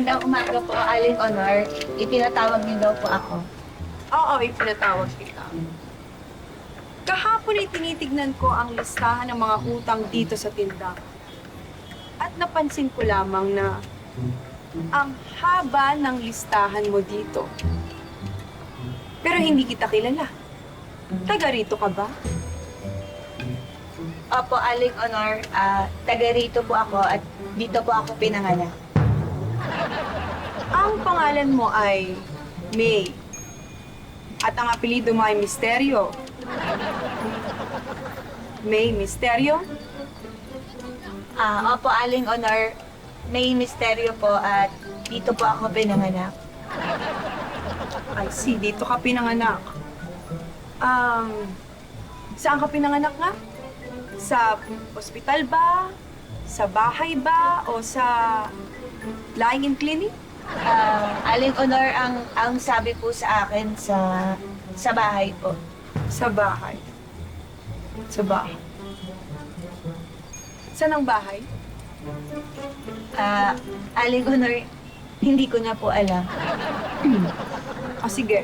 Magandang umaga po, Aling Honor. Ipinatawag niyo daw po ako. Oo, ipinatawag kita. Kahapon ay tinitignan ko ang listahan ng mga utang dito sa tindahan. At napansin ko lamang na ang haba ng listahan mo dito. Pero hindi kita kilala. Taga rito ka ba? Opo, Aling Honor. Taga rito po ako at dito po ako pinanganak. Ang pangalan mo ay May. At ang apelido mo ay Misteryo. May Misteryo? Opo, Aling Honor. May misteryo po at dito po ako pinanganak. I see, dito ka pinanganak. Saan ka pinanganak nga? Sa ospital ba? Sa bahay ba? O sa lying-in clinic? Aling Honor, ang sabi po sa akin sa bahay po. Sa bahay. Sa bahay. Saan ang bahay? Aling Honor, hindi ko na po alam. O sige.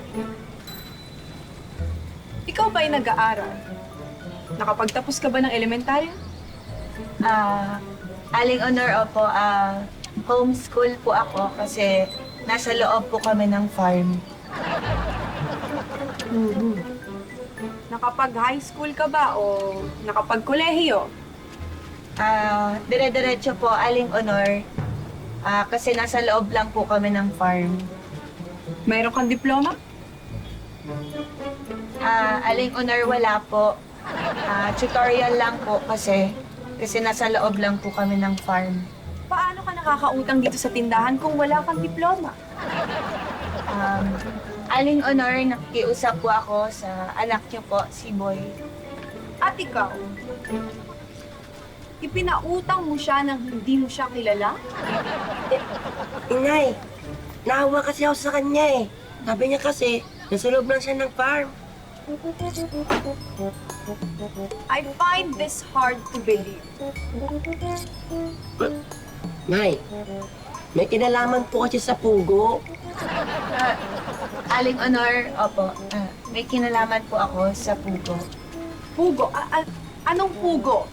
Ikaw ba'y nag-aaral? Nakapagtapos ka ba ng elementarya? Aling Honor, opo, homeschool po ako kasi nasa loob po kami ng farm. Nakapag-high school ka ba o nakapag-kolehiyo? Dire-diretso po, Aling Honor, kasi nasa loob lang po kami ng farm. Mayroon kang diploma? Aling Honor, wala po. Tutorial lang po kasi nasa loob lang po kami ng farm. Paano ka nakakautang dito sa tindahan kung wala kang diploma? Aling Honor, nakikiusap po ako sa anak niyo po, si Boy. At ikaw, ipinautang mo siya nang hindi mo siya kilala? Inay, naawa kasi ako sa kanya eh. Sabi niya kasi, nasa loob lang siya ng farm. I find this hard to believe. Nay, may kinalaman po kasi sa pugo. Aling Honor, opo, may kinalaman po ako sa pugo. Pugo? Anong pugo?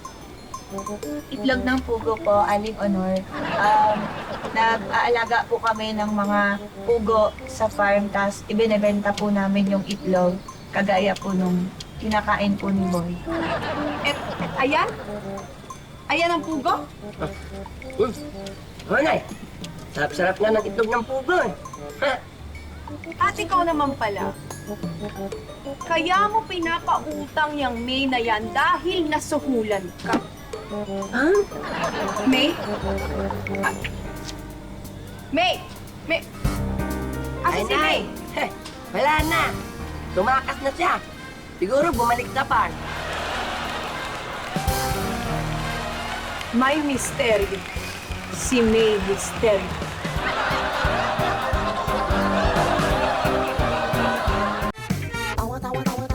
Itlog ng pugo po, Aling Honor. Nag-aalaga po kami ng mga pugo sa farm, tapos ibinebenta po namin yung itlog, kagaya po nung kinakain po ni Boy. Ayan? Ayan ang pugo? Oh, Nay, sarap-sarap nga ng itlog ng pugo eh. Ha? At ikaw naman pala, kaya mo pinapautang yung May na yan dahil nasuhulan ka. Ha? May? May! May! Asa Ay, si May? Nay, heh, wala na. Tumakas na siya. Siguro bumalik sa farm. May misteryo. Si May Misteryo. Tawa, tawa, tawa,